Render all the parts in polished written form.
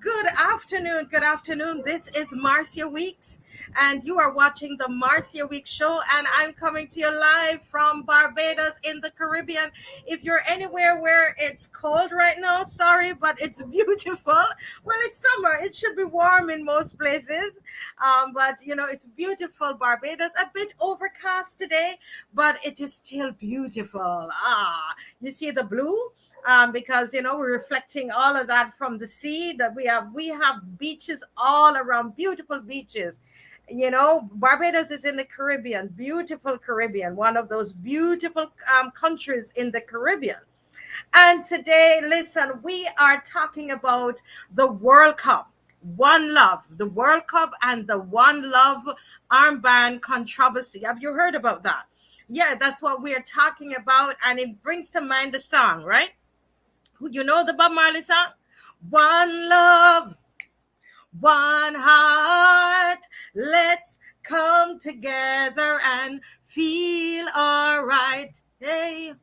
Good afternoon. Good afternoon. This is Marcia Weeks, and you are watching the Marcia Weeks show. And I'm coming to you live from Barbados in the Caribbean. If you're anywhere where it's cold right now, sorry, but it's beautiful. Well, it's summer, it should be warm in most places. But it's beautiful. Barbados, a bit overcast today, but it is still beautiful. You see the blue? Because we're reflecting all of that from the sea that we have beaches all around, beautiful beaches. Barbados is in the Caribbean, beautiful Caribbean, one of those beautiful countries in the Caribbean. And today, listen, we are talking about the World Cup. One Love, the World Cup, and the One Love armband controversy. Have you heard about that? Yeah, that's what we are talking about, and it brings to mind the song, right? You know the Bob Marley song? One love, one heart. Let's come together and feel all right. Hey,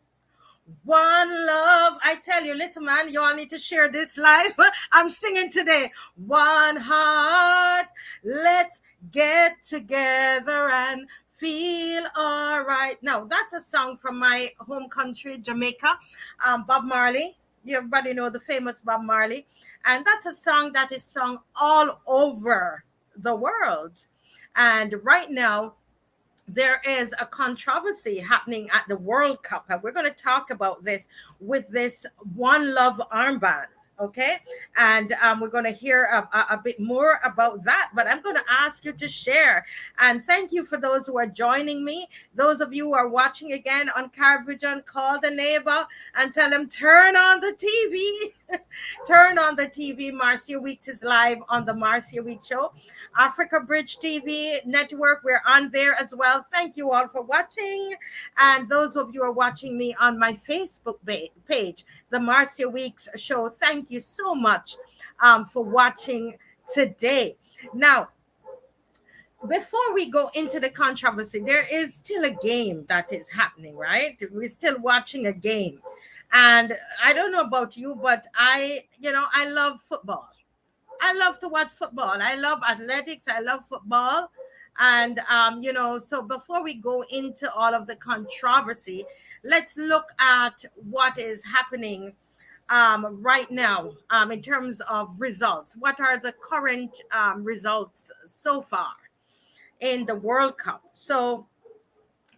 one love. I tell you, listen, man, you all need to share this live. I'm singing today. One heart. Let's get together and feel all right. Now, that's a song from my home country, Jamaica. Bob Marley. Everybody know the famous Bob Marley. And that's a song that is sung all over the world. And right now, there is a controversy happening at the World Cup, and we're going to talk about this with this One Love armband. Okay, and we're going to hear a bit more about that, but I'm going to ask you to share. And thank you for those who are joining me. Those of you who are watching again on Carvision, call the neighbor and tell them turn on the TV. Turn on the TV. Marcia Weeks is live on the Marcia Weeks show. Africa Bridge TV network, we're on there as well. Thank you all for watching. And those of you who are watching me on my Facebook page, the Marcia Weeks show, thank you so much for watching today. Now, before we go into the controversy, there is still a game that is happening, right? We're still watching a game. And I don't know about you, but I love football. I love to watch football. I love athletics. I love football. And, so before we go into all of the controversy, let's look at what is happening right now in terms of results. What are the current results so far in the World Cup? So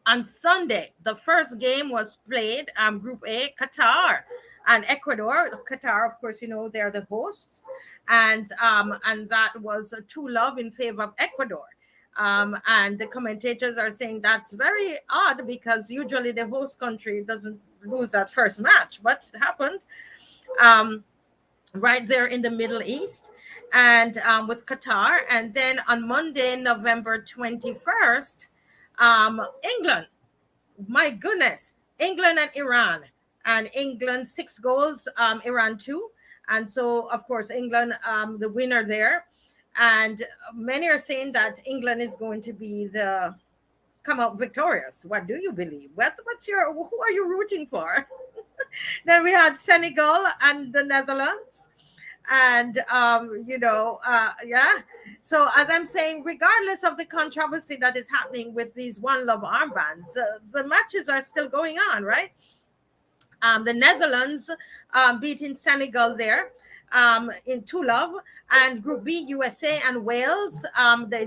on Sunday, the first game was played, Group A, Qatar and Ecuador. Qatar, of course, they're the hosts, and that was a 2-love in favor of Ecuador. And the commentators are saying that's very odd because usually the host country doesn't lose that first match, but it happened right there in the Middle East, and with Qatar. And then on Monday, November 21st, England, my goodness, England and Iran. And England 6 goals, Iran 2. And so, of course, England, the winner there. And many are saying that England is going to be come out victorious. What do you believe? Who are you rooting for? Then we had Senegal and the Netherlands. And, yeah. So as I'm saying, regardless of the controversy that is happening with these One Love armbands, the matches are still going on, right? The Netherlands beating Senegal there in 2-love, and Group B, USA and Wales. They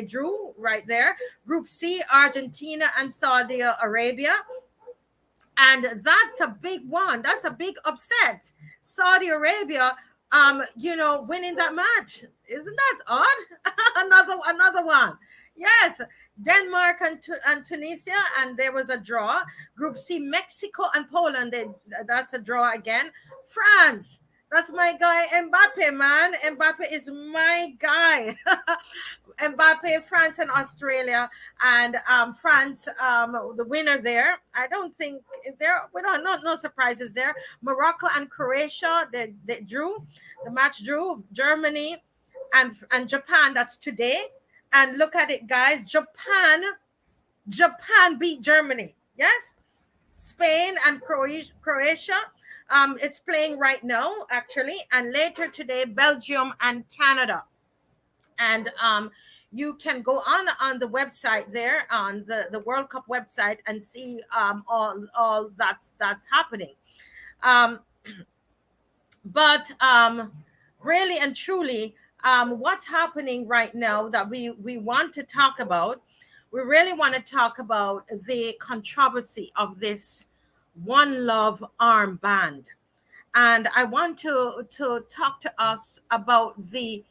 drew right there. Group C, Argentina and Saudi Arabia. And that's a big one. That's a big upset. Saudi Arabia, winning that match. Isn't that odd? another one. Yes, Denmark and Tunisia, and there was a draw. Group C, Mexico and Poland. That's a draw again. France. That's my guy, Mbappe, man. Mbappe is my guy. Mbappe, France and Australia. And France, the winner there. I don't think, is there, no surprises there. Morocco and Croatia, they drew. The match drew. Germany and Japan, that's today. And look at it, guys. Japan beat Germany. Yes? Spain and Croatia. It's playing right now, actually, and later today, Belgium and Canada. And you can go on the website there, on the World Cup website, and see all that's happening. Um, but really and truly, what's happening right now that we want to talk about, we really want to talk about the controversy of this OneLove armband. And I want to talk to us about the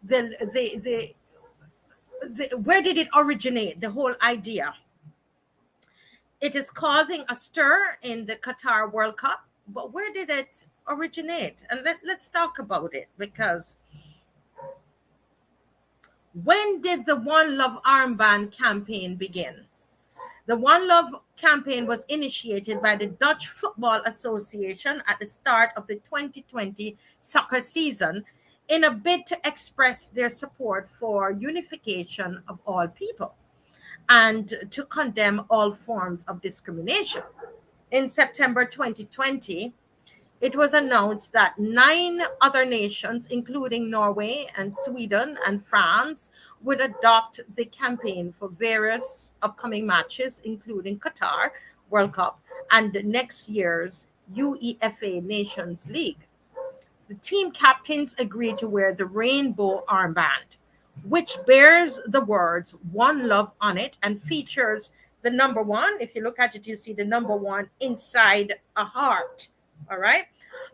the the, where did it originate, the whole idea. It is causing a stir in the Qatar World Cup, but where did it originate? And let's talk about it, because when did the One Love armband campaign begin? The One Love campaign was initiated by the Dutch Football Association at the start of the 2020 soccer season in a bid to express their support for unification of all people and to condemn all forms of discrimination. In September 2020, it was announced that 9 other nations, including Norway and Sweden and France, would adopt the campaign for various upcoming matches, including Qatar World Cup and next year's UEFA Nations League. The team captains agreed to wear the rainbow armband, which bears the words One Love on it and features the number one. If you look at it, you see the number one inside a heart. All right.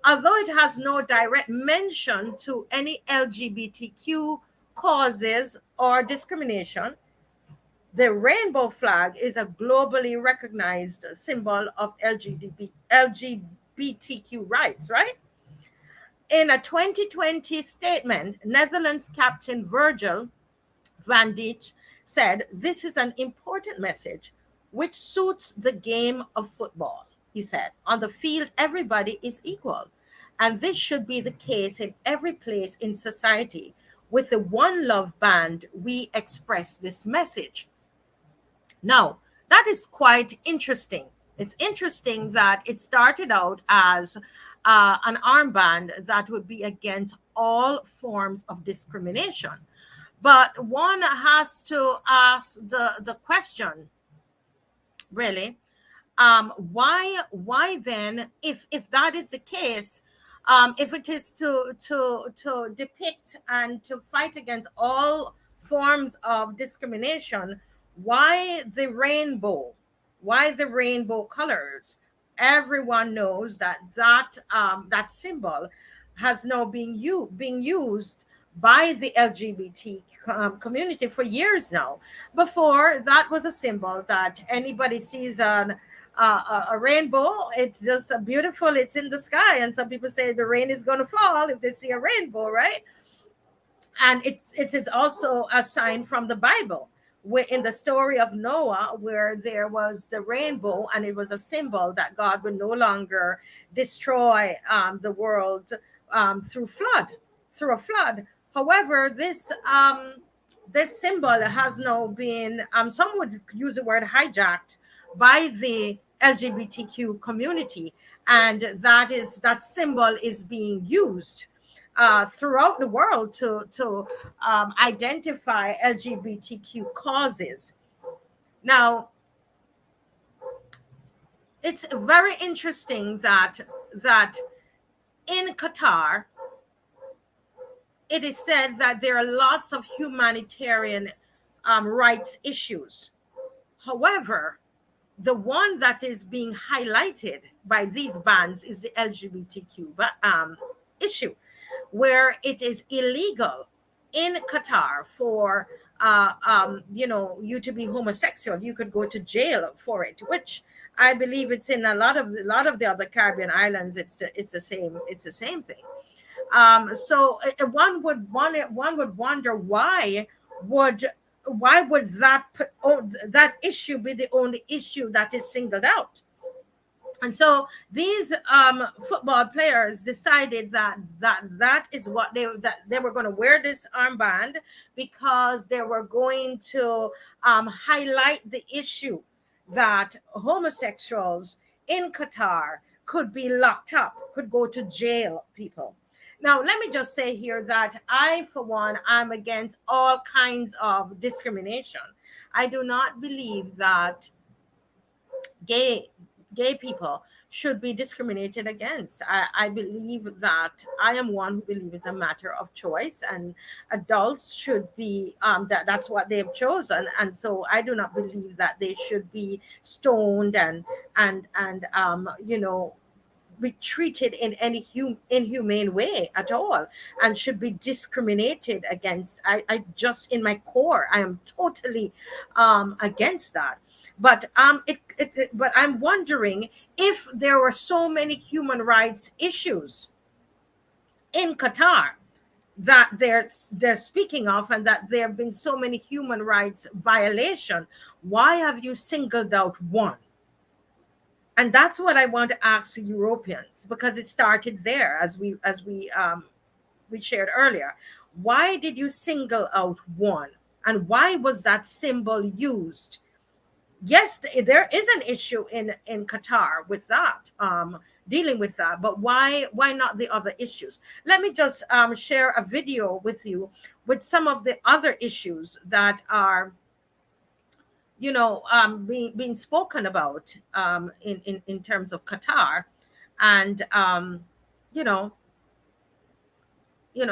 Although it has no direct mention to any LGBTQ causes or discrimination, the rainbow flag is a globally recognized symbol of LGBTQ rights, right? In a 2020 statement, Netherlands captain Virgil van Dijk said, "This is an important message which suits the game of football." He said, "On the field, everybody is equal. And this should be the case in every place in society. With the One Love band, we express this message." Now, that is quite interesting. It's interesting that it started out as an armband that would be against all forms of discrimination. But one has to ask the question, really, why then, if that is the case, if it is to depict and to fight against all forms of discrimination, why the rainbow? Why the rainbow colors? Everyone knows that that symbol has now being used by the LGBT community for years now. Before, that was a symbol that anybody sees on a rainbow. It's just a beautiful, it's in the sky, and some people say the rain is going to fall if they see a rainbow, right? And it's also a sign from the Bible, where in the story of Noah, where there was the rainbow, and it was a symbol that God would no longer destroy the world through a flood. However, this symbol has now been, some would use the word hijacked by the LGBTQ community, and that symbol is being used throughout the world to identify LGBTQ causes. Now, it's very interesting that in Qatar, it is said that there are lots of humanitarian rights issues. However, the one that is being highlighted by these bans is the LGBTQ issue, where it is illegal in Qatar for you to be homosexual. You could go to jail for it, which I believe it's in a lot of the other Caribbean islands. It's the same thing. So one would wonder, would that issue be the only issue that is singled out? And so these football players decided that is what they were going to wear this armband, because they were going to highlight the issue that homosexuals in Qatar could be locked up, could go to jail, people. Now, let me just say here that I, for one, I'm against all kinds of discrimination. I do not believe that gay gay people should be discriminated against. I believe that I am one who believes it's a matter of choice, and adults should be that's what they've chosen, and so I do not believe that they should be stoned and be treated in any inhumane way at all, and should be discriminated against. I just, in my core, I am totally against that. But but I'm wondering, if there were so many human rights issues in Qatar that they're speaking of, and that there have been so many human rights violations, why have you singled out one? And that's what I want to ask Europeans, because it started there, as we shared earlier. Why did you single out one, and why was that symbol used? Yes, there is an issue in Qatar with that, dealing with that, but why not the other issues? Let me just share a video with you with some of the other issues that are being spoken about in terms of Qatar, and you know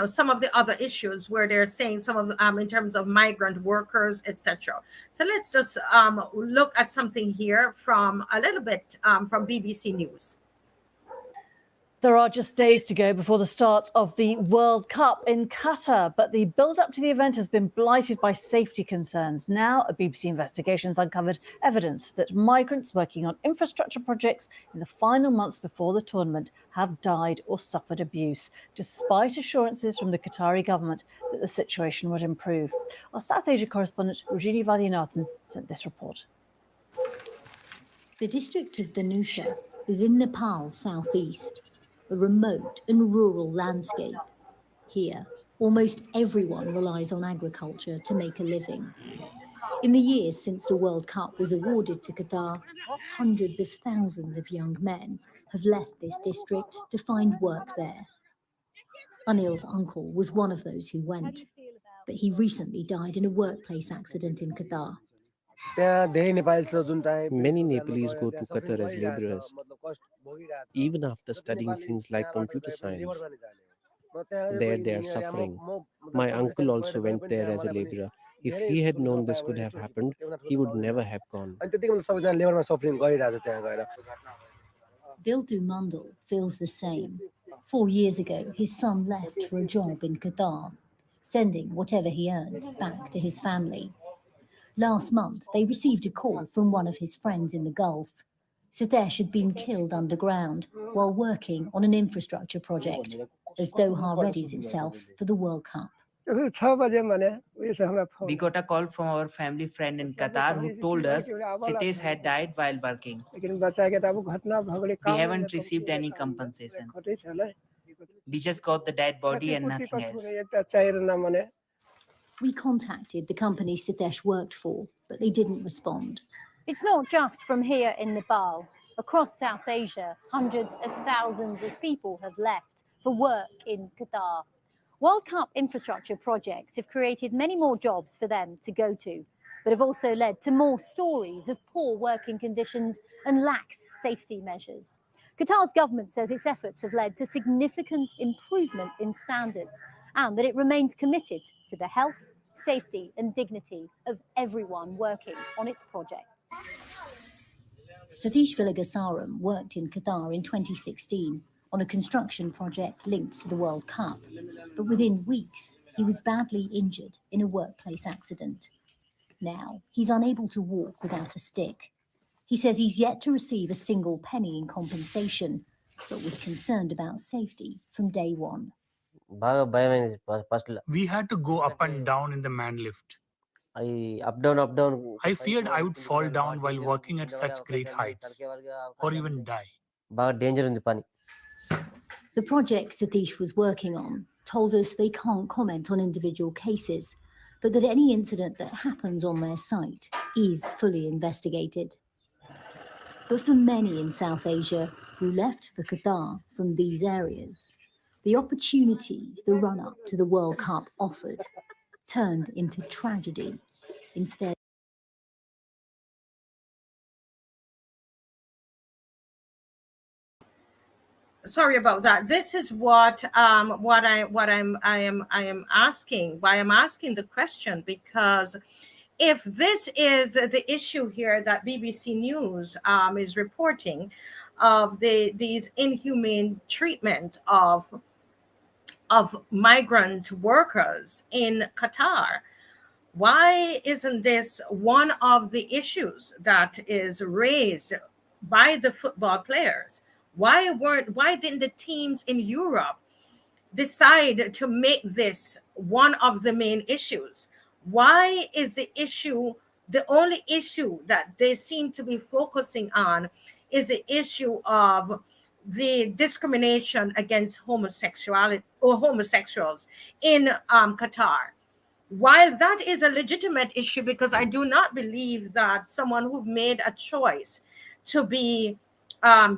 some of the other issues where they're saying some of in terms of migrant workers, etc. So let's just look at something here from a little bit from BBC News. There are just days to go before the start of the World Cup in Qatar, but the build-up to the event has been blighted by safety concerns. Now, a BBC investigation has uncovered evidence that migrants working on infrastructure projects in the final months before the tournament have died or suffered abuse, despite assurances from the Qatari government that the situation would improve. Our South Asia correspondent, Rajini Vaidyanathan, sent this report. The district of Dhanusha is in Nepal's southeast, a remote and rural landscape. Here, almost everyone relies on agriculture to make a living. In the years since the World Cup was awarded to Qatar, hundreds of thousands of young men have left this district to find work there. Anil's uncle was one of those who went, but he recently died in a workplace accident in Qatar. Many Nepalese go to Qatar as laborers, even after studying things like computer science. There they are suffering. My uncle also went there as a laborer. If he had known this could have happened, he would never have gone. Bildu Mandal feels the same. 4 years ago, his son left for a job in Qatar, sending whatever he earned back to his family. Last month, they received a call from one of his friends in the Gulf. Sitesh had been killed underground while working on an infrastructure project, as Doha readies itself for the World Cup. We got a call from our family friend in Qatar who told us Sitesh had died while working. We haven't received any compensation. We just got the dead body and nothing else. We contacted the company Sitesh worked for, but they didn't respond. It's not just from here in Nepal. Across South Asia, hundreds of thousands of people have left for work in Qatar. World Cup infrastructure projects have created many more jobs for them to go to, but have also led to more stories of poor working conditions and lax safety measures. Qatar's government says its efforts have led to significant improvements in standards, and that it remains committed to the health, safety and dignity of everyone working on its projects. Satish Vilagasaram worked in Qatar in 2016 on a construction project linked to the World Cup, but within weeks he was badly injured in a workplace accident. Now he's unable to walk without a stick. He says he's yet to receive a single penny in compensation, but was concerned about safety from day one. We had to go up and down in the man lift. I feared I would fall down while working at such great heights, or even die. The project Satish was working on told us they can't comment on individual cases, but that any incident that happens on their site is fully investigated. But for many in South Asia who left for Qatar from these areas, the opportunities the run-up to the World Cup offered turned into tragedy instead. Sorry about that. This is what I am asking, why I'm asking the question, because if this is the issue here that BBC News is reporting of these inhumane treatment of migrant workers in Qatar, why isn't this one of the issues that is raised by the football players? Why didn't the teams in Europe decide to make this one of the main issues? Why is the only issue that they seem to be focusing on is the issue of the discrimination against homosexuality or homosexuals in Qatar? While that is a legitimate issue, because I do not believe that someone who made a choice to be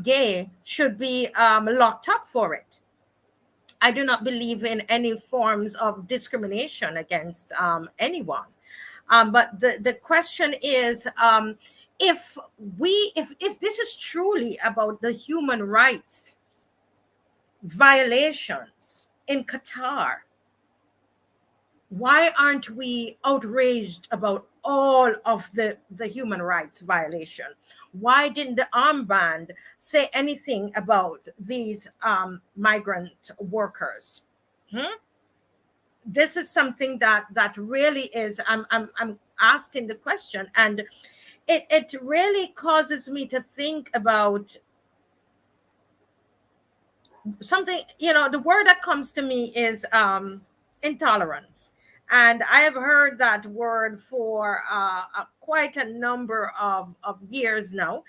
gay should be locked up for it. I do not believe in any forms of discrimination against anyone. But the question is, if this is truly about the human rights violations in Qatar, why aren't we outraged about all of the human rights violation? Why didn't the armband say anything about these migrant workers? This is something that really is, I'm asking the question, and it really causes me to think about something. The word that comes to me is intolerance. And I have heard that word for quite a number of years now.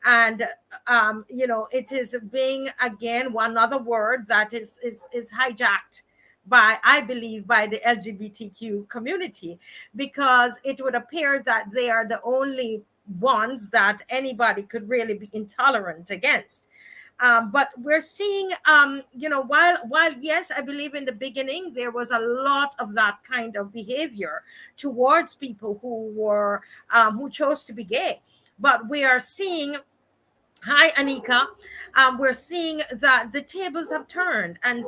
And, it is being, again, one other word that is hijacked by, I believe, by the LGBTQ community, because it would appear that they are the only ones that anybody could really be intolerant against. But we're seeing, while yes, I believe in the beginning there was a lot of that kind of behavior towards people who chose to be gay. But we are seeing, hi Anika, we're seeing that the tables have turned, and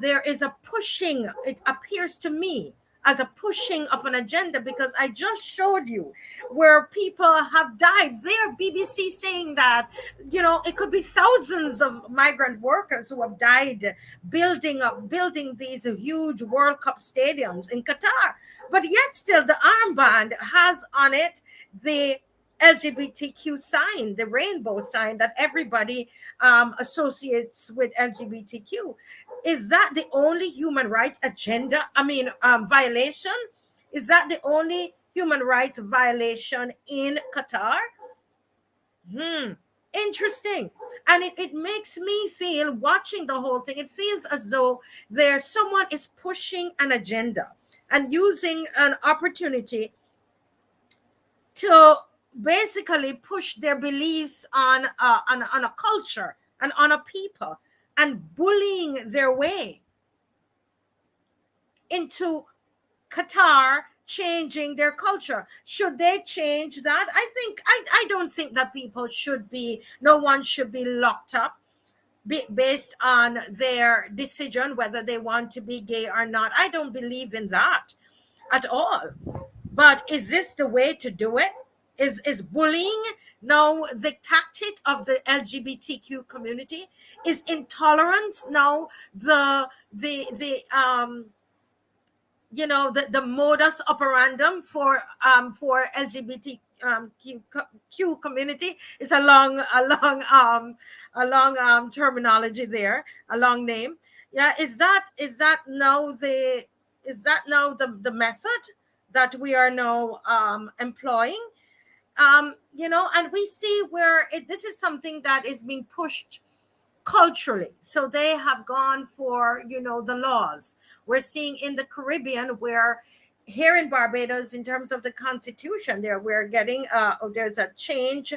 there is a pushing. It appears to me as a pushing of an agenda, because I just showed you where people have died there. BBC saying that, it could be thousands of migrant workers who have died building these huge World Cup stadiums in Qatar. But yet still the armband has on it the LGBTQ sign, the rainbow sign that everybody associates with LGBTQ. Is that the only human rights agenda? Violation? Is that the only human rights violation in Qatar? Interesting. And it makes me feel, watching the whole thing, it feels as though someone is pushing an agenda and using an opportunity to basically push their beliefs on a culture and on a people, and bullying their way into Qatar changing their culture. Should they change that? I don't think that no one should be locked up based on their decision whether they want to be gay or not. I don't believe in that at all. But is this the way to do it? Is bullying now the tactic of the LGBTQ community? Is intolerance now the modus operandum for LGBTQ community? It's a long terminology there, a long name. Yeah, is that now the method that we are now employing? And we see where this is something that is being pushed culturally. So they have gone for, the laws. We're seeing in the Caribbean, where here in Barbados, in terms of the constitution, we're getting there's a change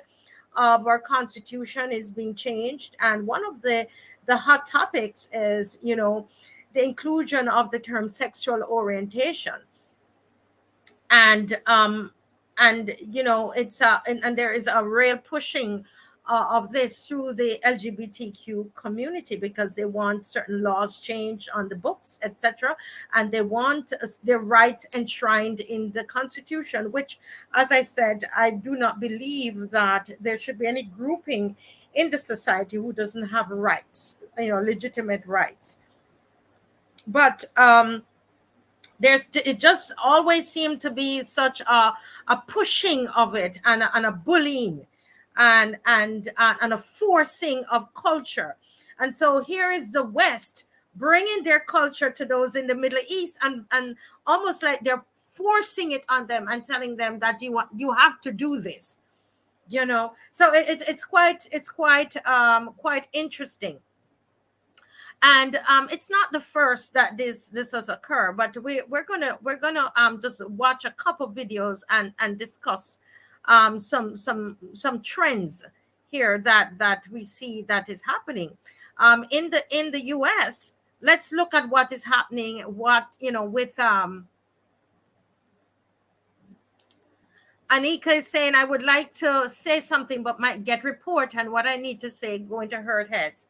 of our constitution is being changed, and one of the hot topics is, the inclusion of the term sexual orientation. And and there is a real pushing of this through the LGBTQ community, because they want certain laws changed on the books, etc., and they want their rights enshrined in the constitution, which, as I said, I do not believe that there should be any grouping in the society who doesn't have rights, legitimate rights. But it just always seemed to be such a pushing of it, and a bullying, and a forcing of culture. And so here is the West bringing their culture to those in the Middle East, and almost like they're forcing it on them and telling them that you have to do this, so it's quite interesting. And it's not the first that this has occurred, but we're gonna just watch a couple videos and discuss some trends here that we see that is happening in the US. Let's look at what is happening. With Anika is saying, I would like to say something but might get report, and what I need to say going to hurt heads.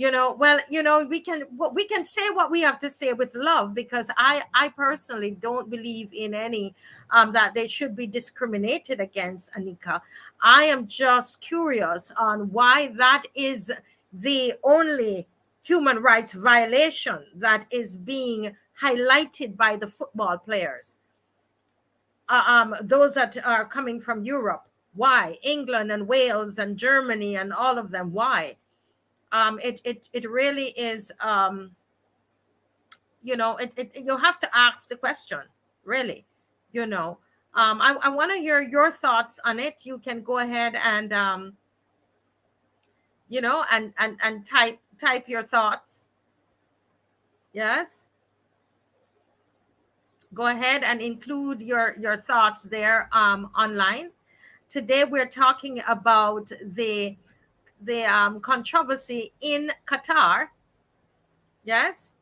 Well, we can say what we have to say with love, because I personally don't believe in any that they should be discriminated against, Anika. I am just curious on why that is the only human rights violation that is being highlighted by the football players, those that are coming from Europe. Why? England and Wales and Germany and all of them. Why? It really is, you have to ask the question, really. I want to hear your thoughts on it. You can go ahead and and type your thoughts. Yes, go ahead and include your thoughts there online. Today we're talking about the controversy in Qatar. Yes,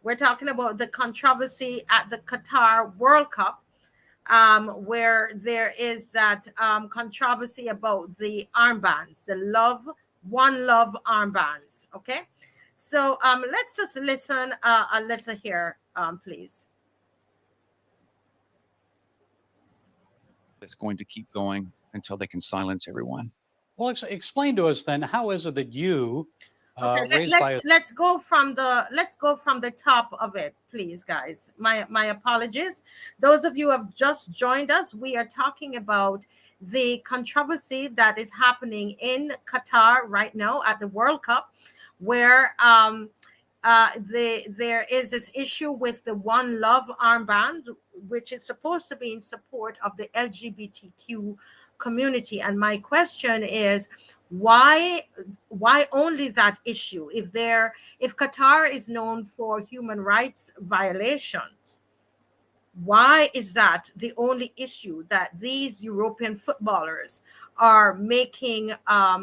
we're talking about the controversy at the Qatar World Cup, where there is that controversy about the armbands, the OneLove armbands. Okay, so let's just listen. Let's hear, please. It's going to keep going until they can silence everyone. Well, explain to us then, how is it that you let's go from the top of it, please, guys. My apologies. Those of you who have just joined us, we are talking about the controversy that is happening in Qatar right now at the World Cup, where there is this issue with the OneLove armband, which is supposed to be in support of the LGBTQ community. And my question is, why only that issue? If Qatar is known for human rights violations, why is that the only issue that these European footballers are making a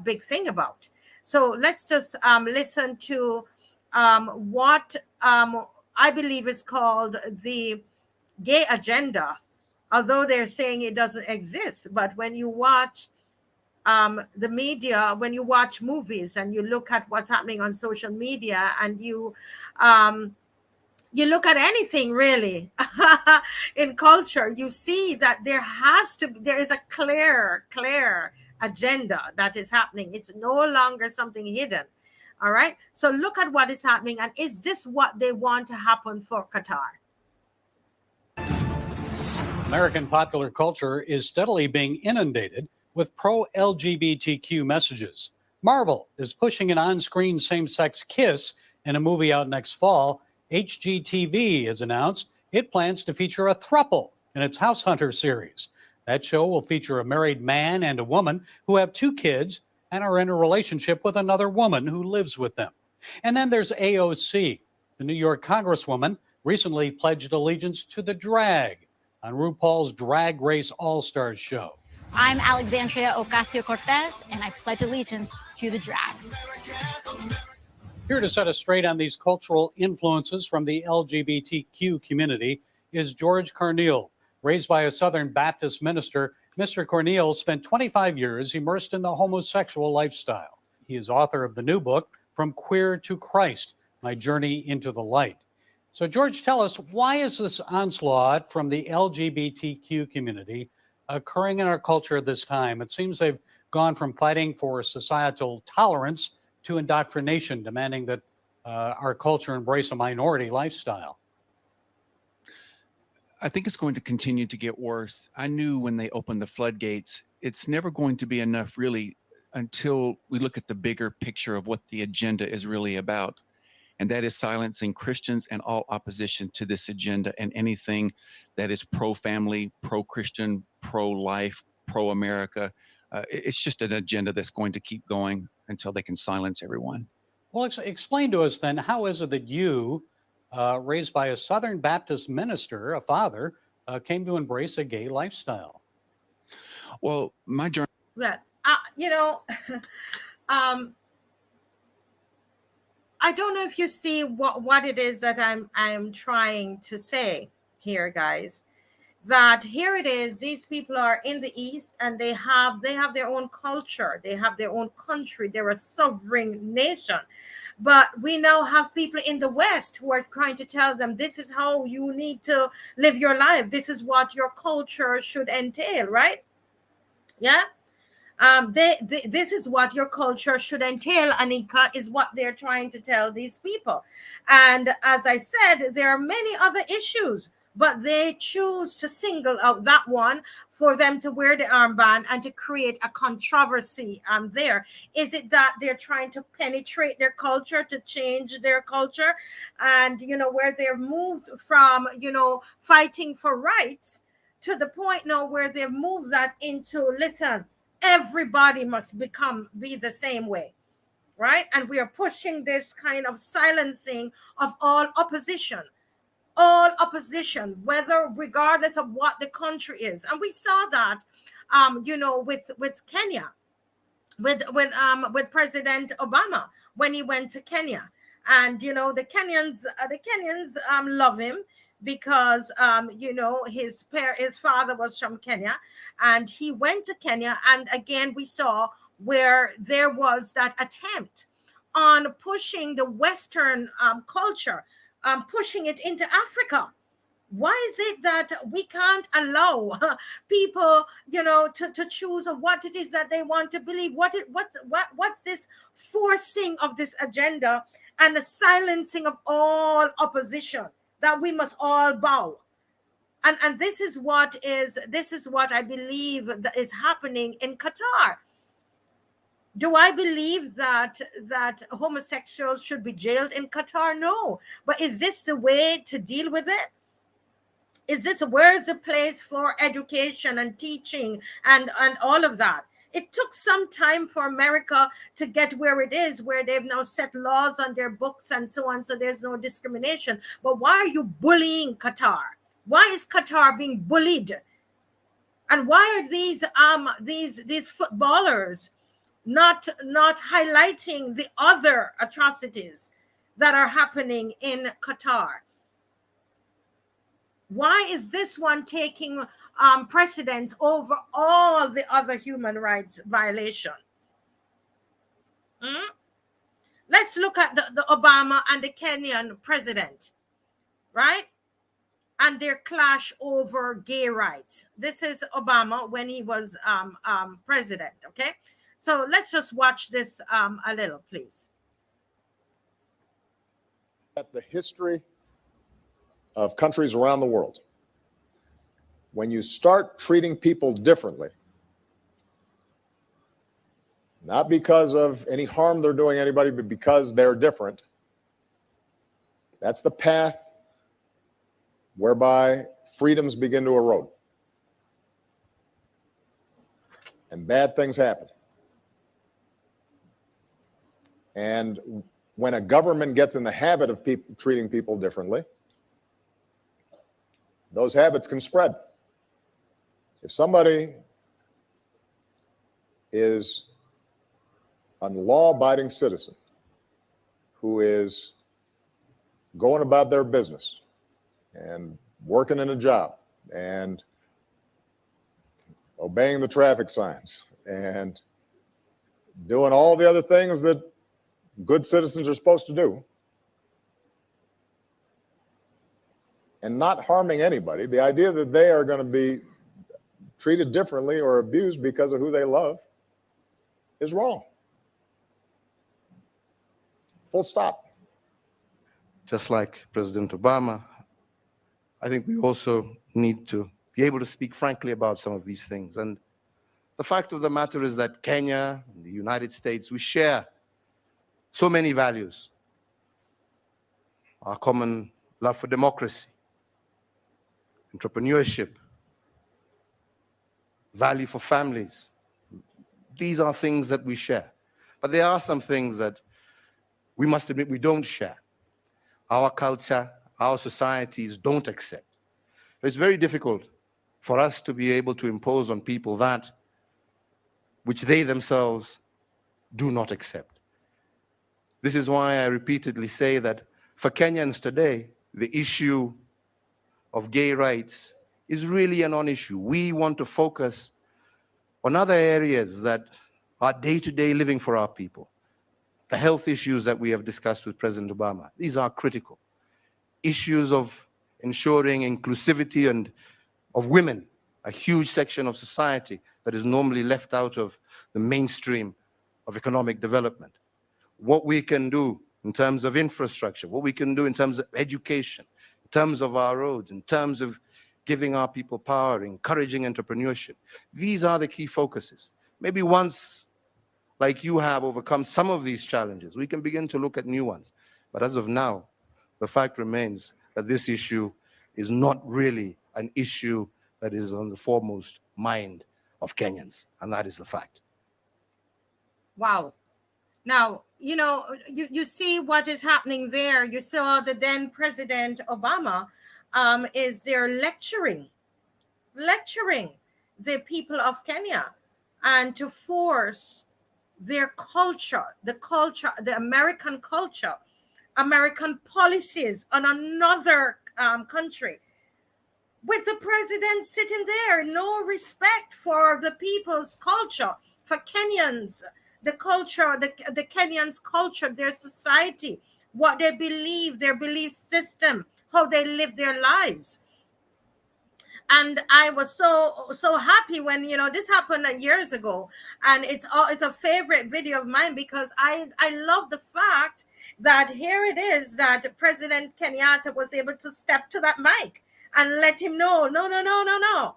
big thing about? So let's just listen to what I believe is called the gay agenda, although they're saying it doesn't exist. But when you watch the media, when you watch movies and you look at what's happening on social media, and you look at anything really in culture, you see that there is a clear agenda that is happening. It's no longer something hidden. All right. So look at what is happening. And is this what they want to happen for Qatar? American popular culture is steadily being inundated with pro-LGBTQ messages. Marvel is pushing an on-screen same-sex kiss in a movie out next fall. HGTV has announced it plans to feature a throuple in its House Hunter series. That show will feature a married man and a woman who have 2 kids and are in a relationship with another woman who lives with them. And then there's AOC. The New York Congresswoman recently pledged allegiance to the drag on RuPaul's Drag Race All-Stars show. I'm Alexandria Ocasio-Cortez, and I pledge allegiance to the draft. Here to set us straight on these cultural influences from the LGBTQ community is George Cornel. Raised by a Southern Baptist minister, Mr. Cornel spent 25 years immersed in the homosexual lifestyle. He is author of the new book, From Queer to Christ, My Journey into the Light. So, George, tell us, why is this onslaught from the LGBTQ community occurring in our culture at this time? It seems they've gone from fighting for societal tolerance to indoctrination, demanding that our culture embrace a minority lifestyle. I think it's going to continue to get worse. I knew when they opened the floodgates, it's never going to be enough really until we look at the bigger picture of what the agenda is really about. And that is silencing Christians and all opposition to this agenda and anything that is pro-family, pro-Christian, pro-life, pro-America. It's just an agenda that's going to keep going until they can silence everyone. Well, explain to us then, how is it that you, raised by a Southern Baptist minister, a father, came to embrace a gay lifestyle? Well, my journey... Well, I don't know if you see what it is that I'm trying to say here, guys. That here it is, these people are in the East and they have their own culture, they have their own country, they're a sovereign nation. But we now have people in the West who are trying to tell them, this is how you need to live your life, this is what your culture should entail, right? Yeah. This is what your culture should entail, Anika, is what they're trying to tell these people. And as I said, there are many other issues, but they choose to single out that one for them to wear the armband and to create a controversy there. Is it that they're trying to penetrate their culture, to change their culture? And, where they've moved from, fighting for rights to the point now where they've moved that into, listen, everybody must be the same way, right? And we are pushing this kind of silencing of all opposition, whether regardless of what the country is. And we saw that, with Kenya, with President Obama when he went to Kenya, and the Kenyans love him because his father was from Kenya, and he went to Kenya, and again we saw where there was that attempt on pushing the Western culture, pushing it into Africa. Why is it that we can't allow people, to choose what it is that they want to believe? What's this forcing of this agenda and the silencing of all opposition, that we must all bow? And this is what I believe that is happening in Qatar. Do I believe that homosexuals should be jailed in Qatar? No. But is this the way to deal with it? Where is the place for education and teaching and all of that? It took some time for America to get where it is, where they've now set laws on their books and so on, so there's no discrimination. But why are you bullying Qatar? Why is Qatar being bullied? And why are these footballers not highlighting the other atrocities that are happening in Qatar? Why is this one taking precedence over all the other human rights violation? Let's look at the Obama and the Kenyan president, right? And their clash over gay rights. This is Obama when he was president, okay? So let's just watch this a little, please. At the history of countries around the world, when you start treating people differently, not because of any harm they're doing anybody, but because they're different, that's the path whereby freedoms begin to erode. And bad things happen. And when a government gets in the habit of treating people differently, those habits can spread. If somebody is a law-abiding citizen who is going about their business and working in a job and obeying the traffic signs and doing all the other things that good citizens are supposed to do, and not harming anybody, the idea that they are going to be treated differently or abused because of who they love is wrong. Full stop. Just like President Obama, I think we also need to be able to speak frankly about some of these things. And the fact of the matter is that Kenya and the United States, we share so many values. Our common love for democracy, entrepreneurship, value for families. These are things that we share. But there are some things that we must admit we don't share. Our culture, our societies don't accept. It's very difficult for us to be able to impose on people that which they themselves do not accept. This is why I repeatedly say that for Kenyans today, the issue of gay rights is really a non-issue. We want to focus on other areas that are day-to-day living for our people. The health issues that we have discussed with President Obama, these are critical. Issues of ensuring inclusivity and of women, a huge section of society that is normally left out of the mainstream of economic development. What we can do in terms of infrastructure, what we can do in terms of education, in terms of our roads, in terms of giving our people power, encouraging entrepreneurship. These are the key focuses. Maybe once, like you have, overcome some of these challenges, we can begin to look at new ones. But as of now, the fact remains that this issue is not really an issue that is on the foremost mind of Kenyans, and that is the fact. Wow. Now, you see what is happening there. You saw the then President Obama is there lecturing the people of Kenya and to force their culture, the American culture, American policies on another country. With the president sitting there, no respect for the people's culture, for Kenyans, the culture, the Kenyans' culture, their society, what they believe, their belief system, how they live their lives. And I was so happy when this happened years ago, and it's a favorite video of mine because I love the fact that here it is that President Kenyatta was able to step to that mic and let him know, no.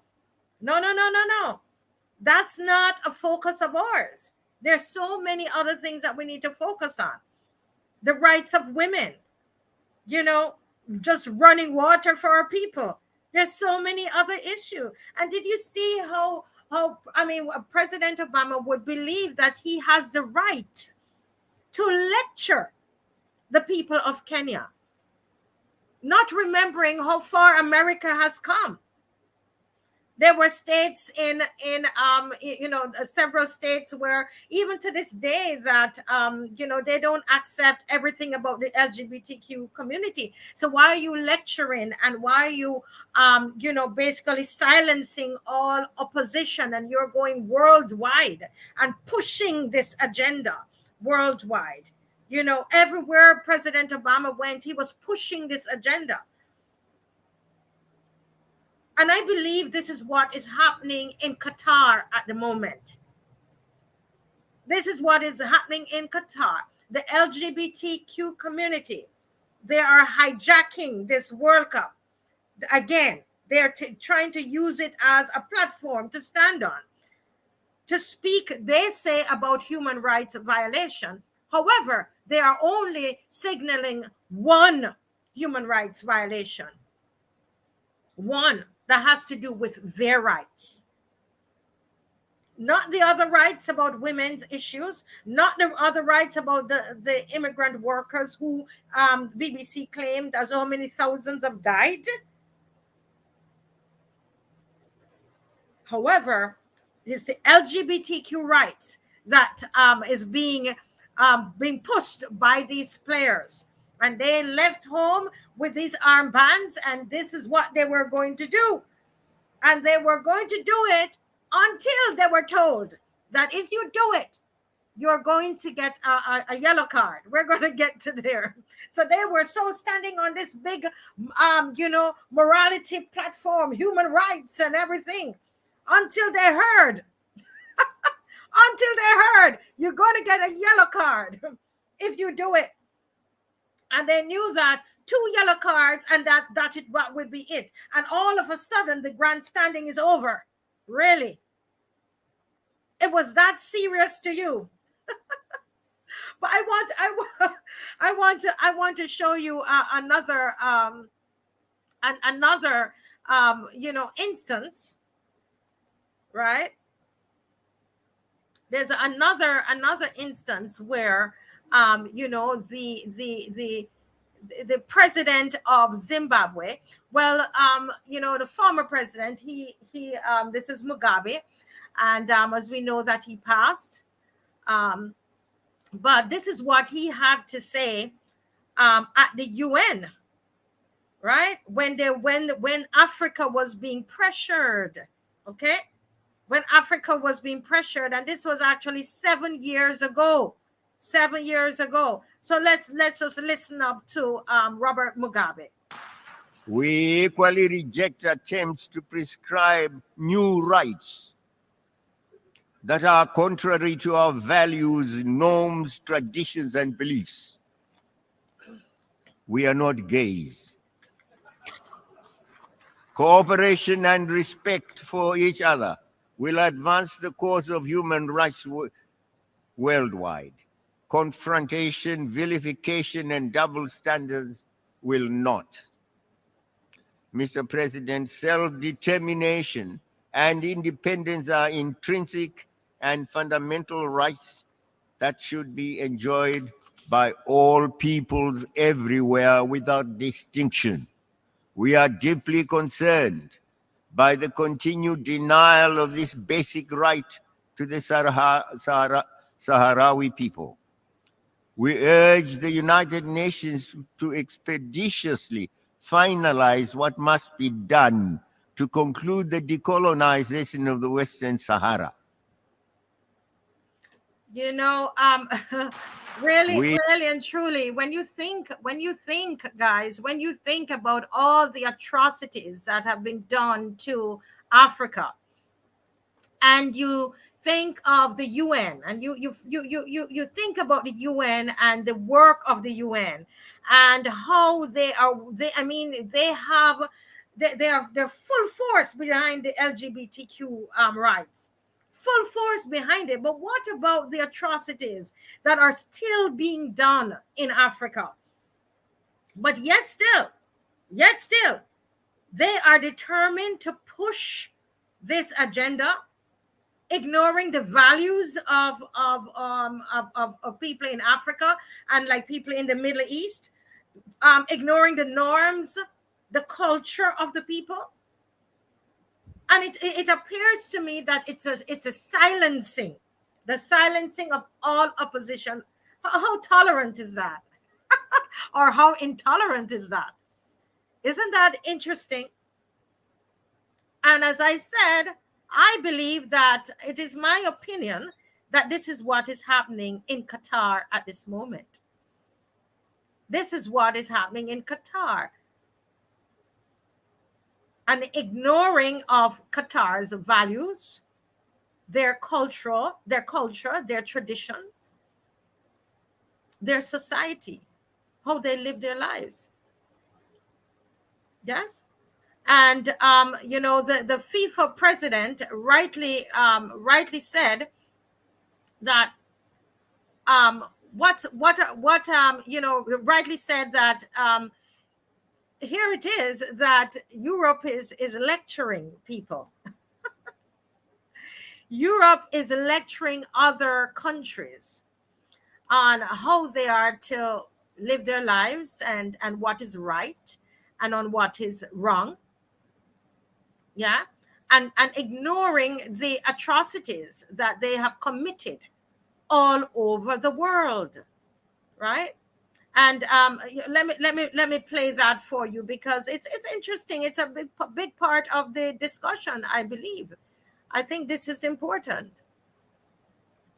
That's not a focus of ours. There's so many other things that we need to focus on. The rights of women, just running water for our people. There's so many other issues. And did you see how President Obama would believe that he has the right to lecture the people of Kenya, not remembering how far America has come. There were states in several states where even to this day that they don't accept everything about the LGBTQ community. So why are you lecturing and why are you basically silencing all opposition, and you're going worldwide and pushing this agenda worldwide? Everywhere President Obama went, he was pushing this agenda. And I believe this is what is happening in Qatar at the moment. This is what is happening in Qatar. The LGBTQ community, they are hijacking this World Cup. Again, they're trying to use it as a platform to stand on, to speak, they say, about human rights violation. However, they are only signaling one human rights violation. One that has to do with their rights. Not the other rights about women's issues, not the other rights about the immigrant workers who BBC claimed as how many thousands have died. However, It's the LGBTQ rights that is being pushed by these players. And they left home with these armbands, and this is what they were going to do. And they were going to do it until they were told that if you do it, you're going to get a yellow card. We're going to get to there. So they were so standing on this big, morality platform, human rights and everything, until they heard, you're going to get a yellow card if you do it. And they knew that 2 yellow cards and that it what would be it. And all of a sudden, the grandstanding is over. Really? It was that serious to you? But I want to show you another instance, right? There's another instance where the president of Zimbabwe, well, the former president, he this is Mugabe, and as we know that he passed, but this is what he had to say at the UN, right? When Africa was being pressured, okay? When Africa was being pressured, and this was actually 7 years ago. 7 years ago. So let's just listen up to Robert Mugabe. We equally reject attempts to prescribe new rights that are contrary to our values, norms, traditions, and beliefs. We are not gays. Cooperation and respect for each other will advance the cause of human rights worldwide. Confrontation, vilification, and double standards will not. Mr. President, self-determination and independence are intrinsic and fundamental rights that should be enjoyed by all peoples everywhere without distinction. We are deeply concerned by the continued denial of this basic right to the Sahrawi people. We urge the United Nations to expeditiously finalize what must be done to conclude the decolonization of the Western Sahara. Really and truly, when you think, guys, when you think about all the atrocities that have been done to Africa, and you think of the UN, and you think about the UN and the work of the UN and how they're full force behind the LGBTQ rights. Full force behind it. But what about the atrocities that are still being done in Africa? But yet still, they are determined to push this agenda, ignoring the values of people in Africa and like people in the Middle East, ignoring the norms, the culture of the people. And it appears to me that it's a silencing, the silencing of all opposition. How tolerant is that? Or how intolerant is that? Isn't that interesting? And as I said, I believe that it is my opinion that this is what is happening in Qatar at this moment. This is what is happening in Qatar. An ignoring of Qatar's values, their culture, their traditions, their society, how they live their lives. Yes. And the FIFA president rightly said that rightly said that here it is that Europe is lecturing people. Europe is lecturing other countries on how they are to live their lives and what is right and on what is wrong. Yeah. and ignoring the atrocities that they have committed all over the world, right? And let me play that for you, because it's interesting. It's a big part of the discussion, I believe. I think this is important.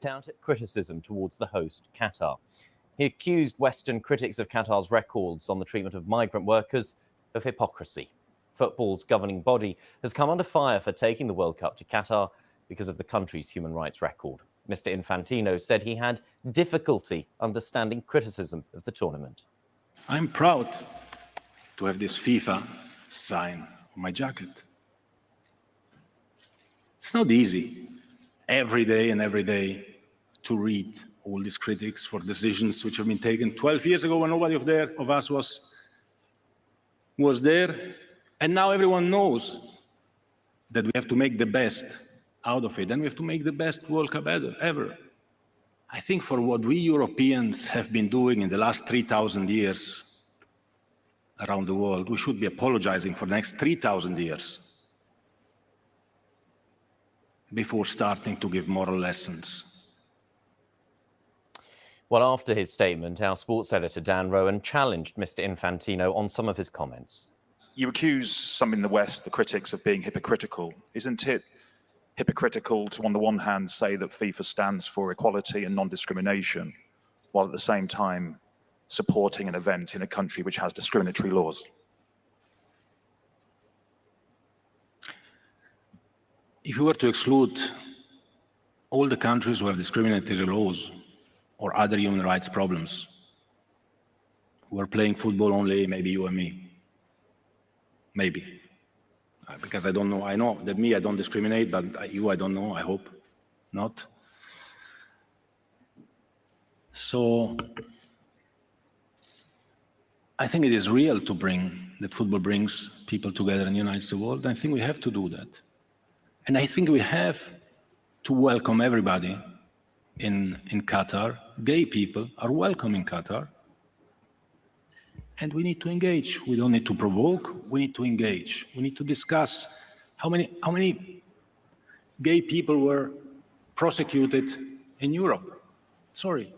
Out at criticism towards the host, Qatar. He accused Western critics of Qatar's records on the treatment of migrant workers of hypocrisy. Football's governing body has come under fire for taking the World Cup to Qatar because of the country's human rights record. Mr. Infantino said he had difficulty understanding criticism of the tournament. I'm proud to have this FIFA sign on my jacket. It's not easy every day to read all these critics for decisions which have been taken 12 years ago when nobody of us was there. And now everyone knows that we have to make the best out of it, and we have to make the best World Cup ever. I think for what we Europeans have been doing in the last 3,000 years around the world, we should be apologizing for the next 3,000 years before starting to give moral lessons. Well, after his statement, our sports editor Dan Rowan challenged Mr. Infantino on some of his comments. You accuse some in the West, the critics, of being hypocritical. Isn't it hypocritical to, on the one hand, say that FIFA stands for equality and non-discrimination, while at the same time supporting an event in a country which has discriminatory laws? If you were to exclude all the countries who have discriminatory laws or other human rights problems, who are playing football only, maybe you and me, maybe. Because I don't know, I know that me, I don't discriminate, but you, I don't know, I hope not. So I think it is real to bring, that football brings people together and unites the world. I think we have to do that. And I think we have to welcome everybody in Qatar. Gay people are welcome in Qatar. And we need to engage. We don't need to provoke, we need to engage. We need to discuss how many gay people were prosecuted in Europe. Sorry.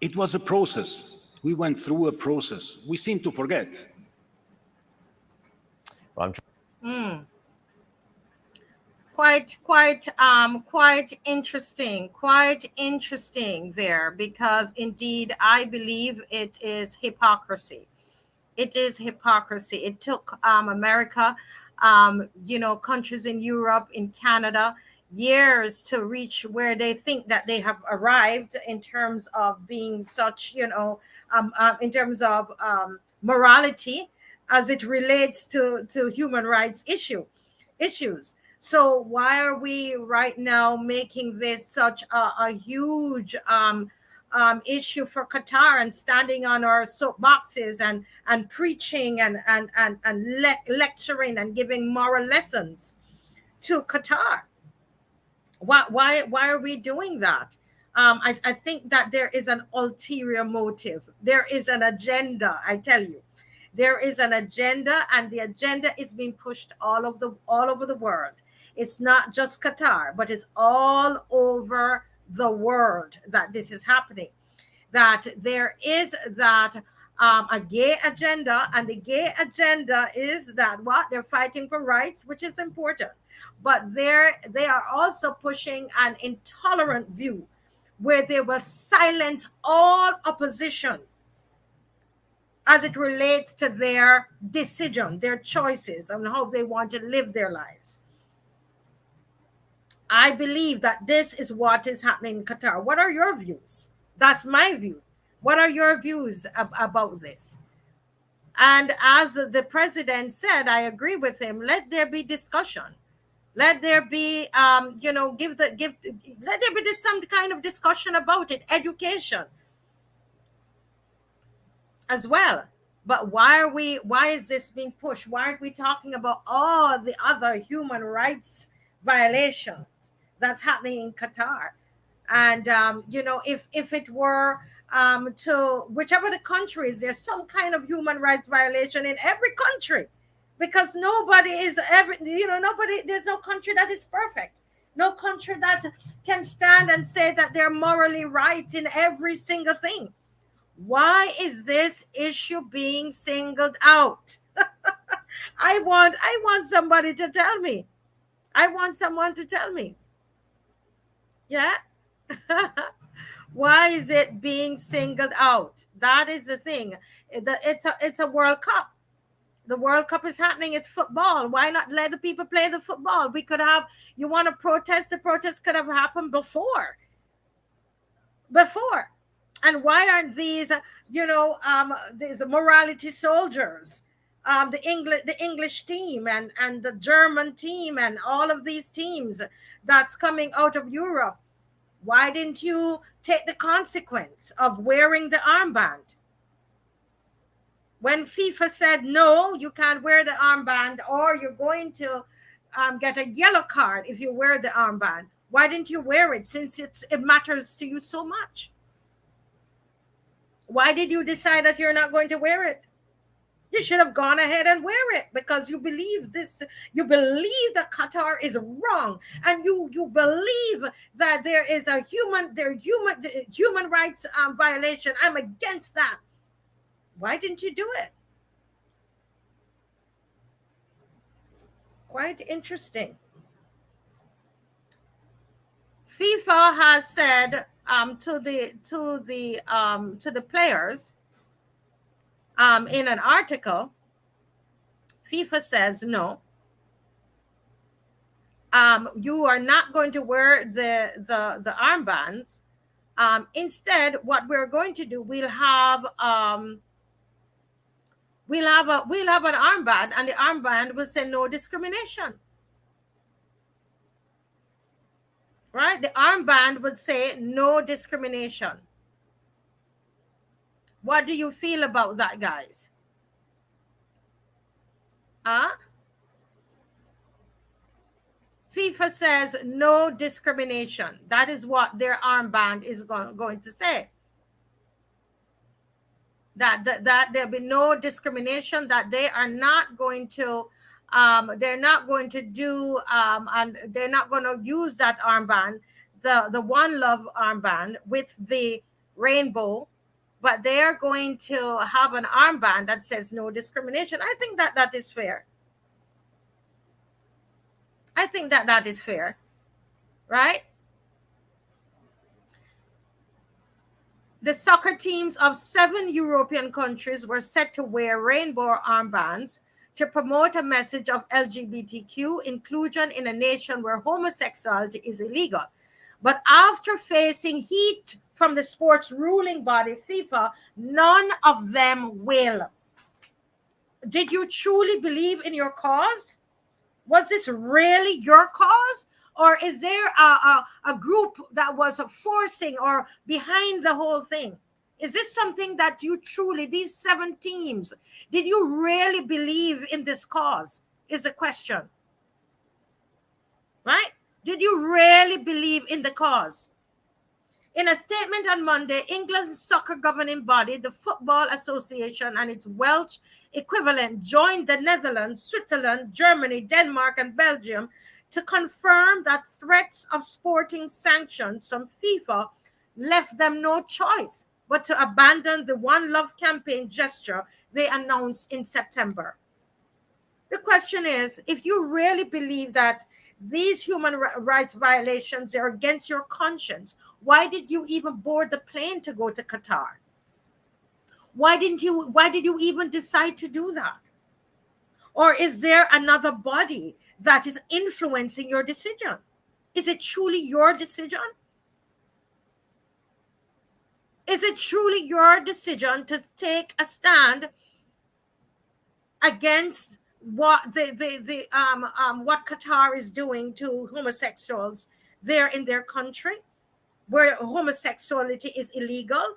It was a process. We went through a process. We seem to forget. Quite interesting there, because indeed I believe it is hypocrisy. It is hypocrisy. It took America, countries in Europe, in Canada, years to reach where they think that they have arrived in terms of being such, in terms of morality as it relates to human rights issues. So why are we right now making this such a huge issue for Qatar, and standing on our soapboxes and preaching and lecturing and giving moral lessons to Qatar? Why are we doing that? I think that there is an ulterior motive. There is an agenda, I tell you. There is an agenda, and the agenda is being pushed all over the world. It's not just Qatar, but it's all over the world that this is happening. That there is that a gay agenda, and the gay agenda is that what they're fighting for rights, which is important, but they are also pushing an intolerant view where they will silence all opposition as it relates to their decision, their choices, and how they want to live their lives. I believe that this is what is happening in Qatar. What are your views? That's my view. What are your views about this? And as the president said, I agree with him. Let there be discussion. Let there be, let there be some kind of discussion about it, education as well. But why is this being pushed? Why aren't we talking about all the other human rights violations that's happening in Qatar? And if it were to whichever the countries, there's some kind of human rights violation in every country. because nobody is nobody, there's no country that is perfect. No country that can stand and say that they're morally right in every single thing. Why is this issue being singled out? I want somebody to tell me. I want someone to tell me. Yeah. Why is it being singled out? That is the thing. It's a World Cup. The World Cup is happening. It's football. Why not let the people play the football? We could have, you want to protest, the protest could have happened before. And why aren't these, these morality soldiers, the English team and the German team and all of these teams that's coming out of Europe? Why didn't you take the consequence of wearing the armband? When FIFA said, no, you can't wear the armband, or you're going to get a yellow card if you wear the armband, why didn't you wear it, since it matters to you so much? Why did you decide that you're not going to wear it? You should have gone ahead and wear it, because you believe this. You believe that Qatar is wrong, and you believe that there is a human rights violation. I'm against that. Why didn't you do it? Quite interesting. FIFA has said to the players in an article. FIFA says, no, you are not going to wear the armbands. Instead, what we're going to do, we'll have an armband, and the armband will say no discrimination. Right? The armband would say no discrimination. What do you feel about that, guys? FIFA says no discrimination. That is what their armband is going to say. That there'll be no discrimination, that they are not going to they're not going to do and they're not going to use that armband, the OneLove armband with the rainbow, but they are going to have an armband that says no discrimination. I think that is fair. I think that is fair, right? The soccer teams of 7 European countries were set to wear rainbow armbands to promote a message of LGBTQ inclusion in a nation where homosexuality is illegal. But after facing heat from the sports ruling body, FIFA, none of them will. Did you truly believe in your cause? Was this really your cause? Or is there a group that was forcing or behind the whole thing? Is this something that you truly, these 7 teams, did you really believe in this cause? Is the question. Right? Did you really believe in the cause? In a statement on Monday, England's soccer governing body, the Football Association, and its Welsh equivalent joined the Netherlands, Switzerland, Germany, Denmark, and Belgium to confirm that threats of sporting sanctions from FIFA left them no choice but to abandon the OneLove campaign gesture they announced in September. The question is, if you really believe that these human rights violations are against your conscience, why did you even board the plane to go to Qatar? Why did you even decide to do that? Or is there another body that is influencing your decision? Is it truly your decision? Is it truly your decision to take a stand against what what Qatar is doing to homosexuals there in their country, where homosexuality is illegal?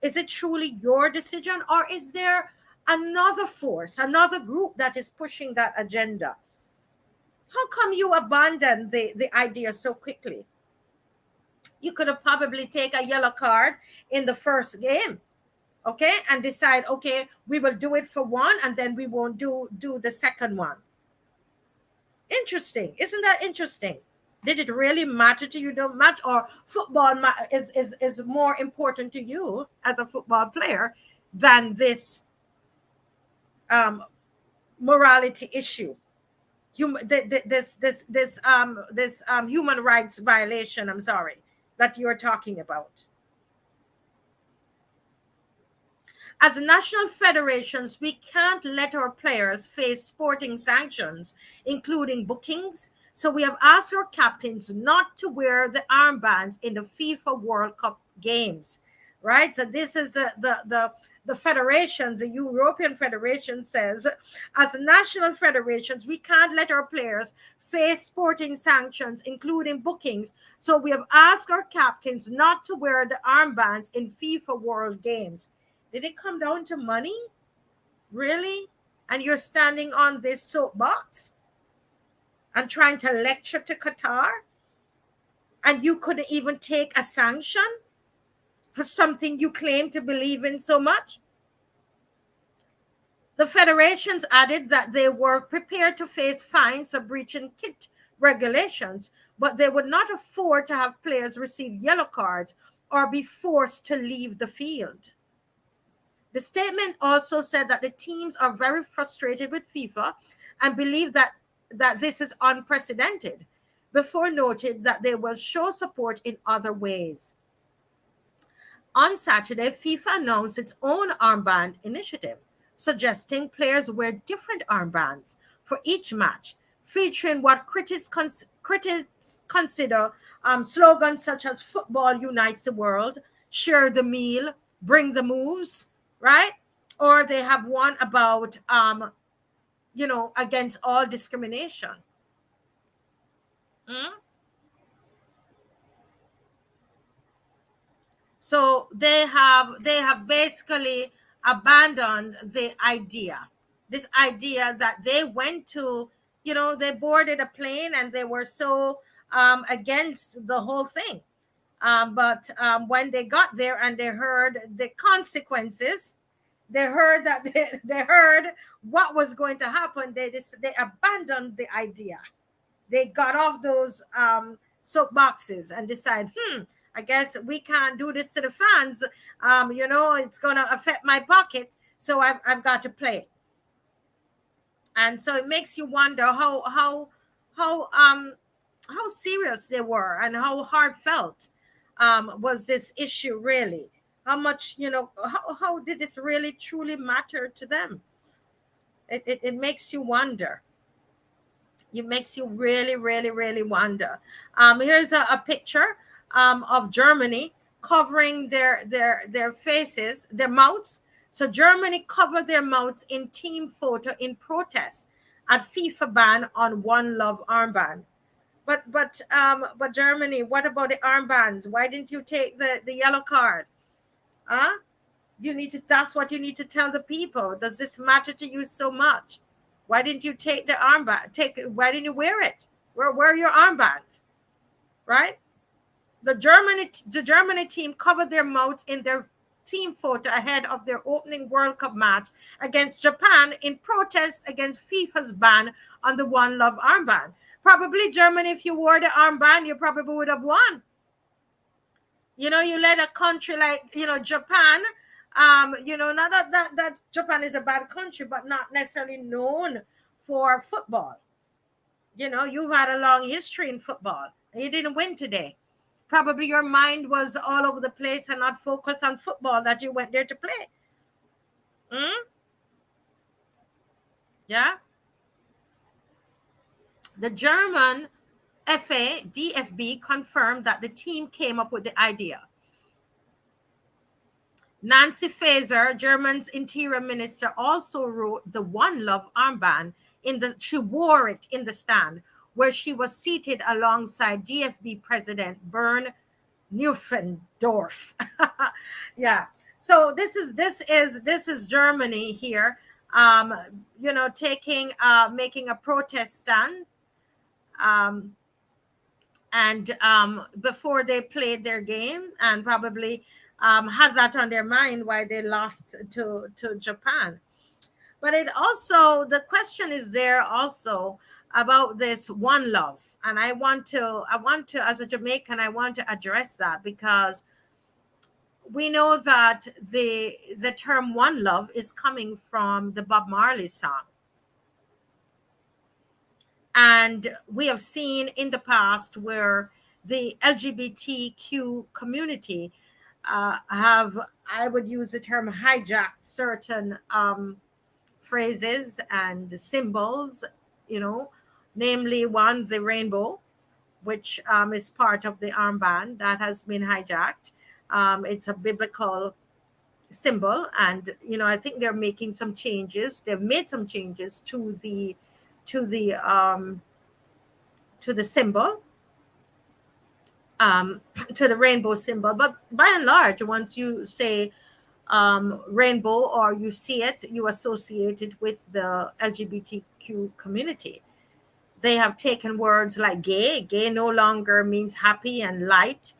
Is it truly your decision, or is there another force, another group that is pushing that agenda? How come you abandoned the idea so quickly? You could have probably taken a yellow card in the first game. okay, and decide, okay, we will do it for one, and then we won't do the second one. Interesting. Isn't that interesting? Did it really matter to you? Don't matter, or football is more important to you as a football player than this morality issue, this human rights violation, I'm sorry, that you're talking about. As national federations, we can't let our players face sporting sanctions, including bookings. So we have asked our captains not to wear the armbands in the FIFA World Cup games, right? So this is the federations, the European Federation says, as national federations, we can't let our players face sporting sanctions, including bookings. So we have asked our captains not to wear the armbands in FIFA World Games. Did it come down to money? Really? And you're standing on this soapbox and trying to lecture to Qatar? And you couldn't even take a sanction for something you claim to believe in so much? The federations added that they were prepared to face fines for breaching kit regulations, but they would not afford to have players receive yellow cards or be forced to leave the field. The statement also said that the teams are very frustrated with FIFA and believe that this is unprecedented, before noted that they will show support in other ways. On Saturday, FIFA announced its own armband initiative, suggesting players wear different armbands for each match, featuring what critics consider slogans such as "Football unites the world," "Share the meal," "Bring the moves," right? Or they have one about, against all discrimination. So they have basically abandoned this idea that they went to, they boarded a plane and they were so against the whole thing. But when they got there and they heard the consequences, they heard that they heard what was going to happen, they abandoned the idea. They got off those soapboxes and decided, I guess we can't do this to the fans. It's going to affect my pocket, so I've got to play. And so it makes you wonder how serious they were and how heartfelt was this issue really. How much, how did this really truly matter to them? It makes you wonder. It makes you really, really, really wonder. Here's a picture of Germany covering their faces, their mouths. So Germany covered their mouths in team photo in protest at FIFA ban on OneLove armband. But Germany, what about the armbands? Why didn't you take the yellow card? That's what you need to tell the people. Does this matter to you so much? Why didn't you take the armband? Why didn't you wear it? Where are your armbands? Right? The Germany team covered their mouths in their team photo ahead of their opening World Cup match against Japan in protest against FIFA's ban on the OneLove armband. Probably Germany, if you wore the armband, you probably would have won. You let a country like, Japan, not that Japan is a bad country, but not necessarily known for football. You've had a long history in football. And you didn't win today. Probably your mind was all over the place and not focused on football that you went there to play. Yeah. The German FA, DFB, confirmed that the team came up with the idea. Nancy Faeser, Germany's interior minister, also wrote the OneLove armband she wore it in the stand where she was seated alongside DFB president Bernd Neufendorf. Yeah. So this is Germany here, making a protest stand. And before they played their game, and probably had that on their mind why they lost to Japan. But it also, the question is there also about this OneLove, and I want to, as a Jamaican, I want to address that, because we know that the term OneLove is coming from the Bob Marley song. And we have seen in the past where the LGBTQ community have, I would use the term, hijacked certain phrases and symbols, namely one, the rainbow, which is part of the armband, that has been hijacked. It's a biblical symbol, and I think they're making some changes. They've made some changes to the symbol, to the rainbow symbol. But by and large, once you say rainbow, or you see it, you associate it with the LGBTQ community. They have taken words like gay. Gay no longer means happy and light.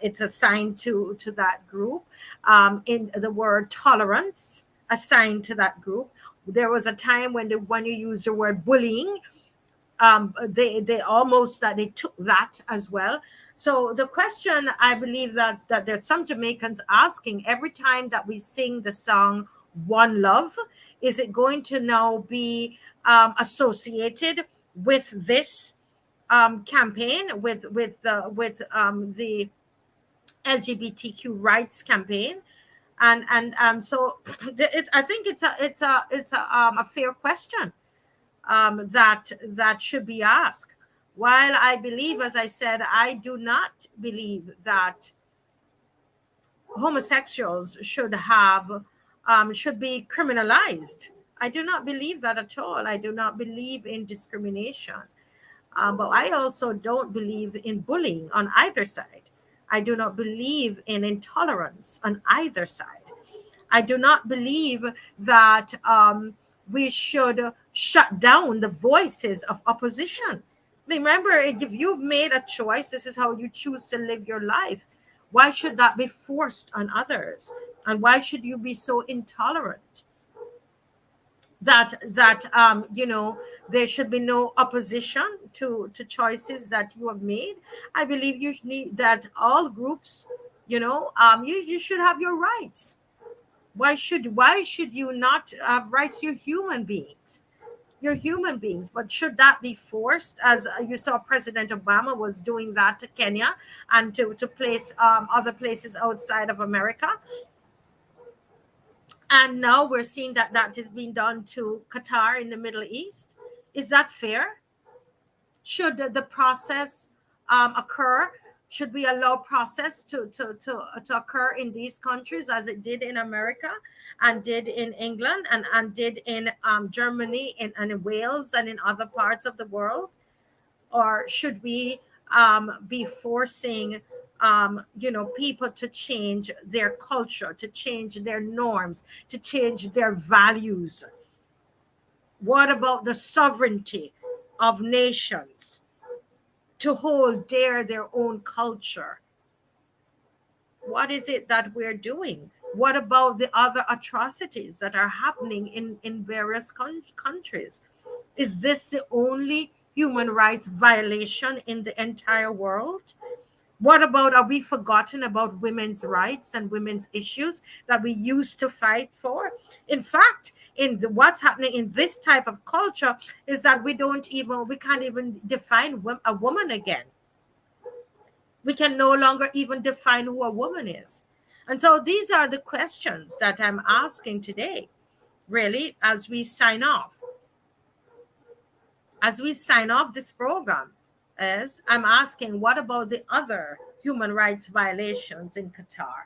It's assigned to that group. In the word tolerance, assigned to that group. There was a time when you use the word bullying, they almost that they took that as well. So the question, I believe that there's some Jamaicans asking every time that we sing the song OneLove, is it going to now be associated with this campaign, with the LGBTQ rights campaign? And so I think it's a fair question that should be asked. While I believe, as I said, I do not believe that homosexuals should be criminalized. I do not believe that at all. I do not believe in discrimination. But I also don't believe in bullying on either side. I do not believe in intolerance on either side. I do not believe that we should shut down the voices of opposition. Remember, if you've made a choice, this is how you choose to live your life. Why should that be forced on others? And why should you be so intolerant that there should be no opposition to choices that you have made? I believe you need that all groups, you should have your rights. Why should you not have rights? You're human beings. You're human beings, but should that be forced? As you saw, President Obama was doing that to Kenya and to place other places outside of America. And now we're seeing that is being done to Qatar in the Middle East. Is that fair? Should the process occur? Should we allow process to occur in these countries as it did in America and did in England and did in Germany and in Wales and in other parts of the world? Or should we be forcing people to change their culture, to change their norms, to change their values? What about the sovereignty of nations to hold dear their own culture? What is it that we're doing? What about the other atrocities that are happening in various countries? Is this the only human rights violation in the entire world? What about, are we forgotten about women's rights and women's issues that we used to fight for? In fact, what's happening in this type of culture is that we can't even define a woman again. We can no longer even define who a woman is. And so these are the questions that I'm asking today, really, as we sign off. As we sign off this program, as I'm asking, what about the other human rights violations in Qatar?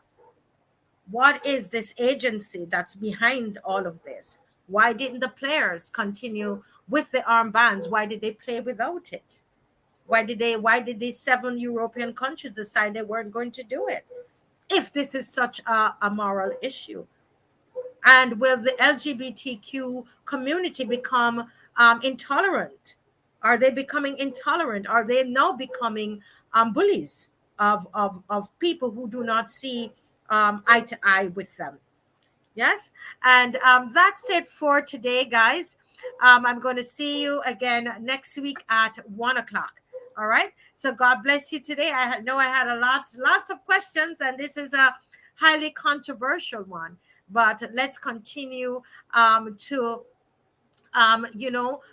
What is this agency that's behind all of this? Why didn't the players continue with the armbands? Why did they play without it? Why did these 7 European countries decide they weren't going to do it? If this is such a moral issue. And will the LGBTQ community become intolerant? Are they becoming intolerant? Are they now becoming bullies? of people who do not see eye to eye with them. Yes. And that's it for today, guys. I'm going to see you again next week at 1 o'clock. All right. So God bless you today. Know I had lots of questions, and this is a highly controversial one. But let's continue to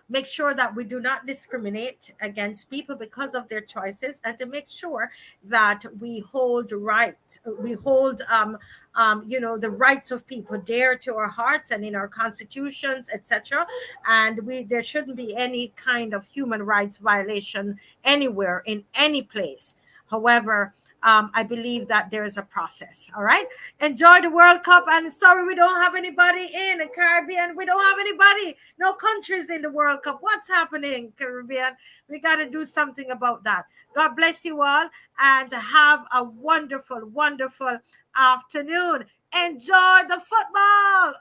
make sure that we do not discriminate against people because of their choices, and to make sure that we hold the rights of people dear to our hearts and in our constitutions, etc. And there shouldn't be any kind of human rights violation anywhere in any place. However, I believe that there is a process. All right. Enjoy the World Cup. And sorry, we don't have anybody in the Caribbean. We don't have anybody, no countries in the World Cup. What's happening, Caribbean? We got to do something about that. God bless you all, and have a wonderful, wonderful afternoon. Enjoy the football.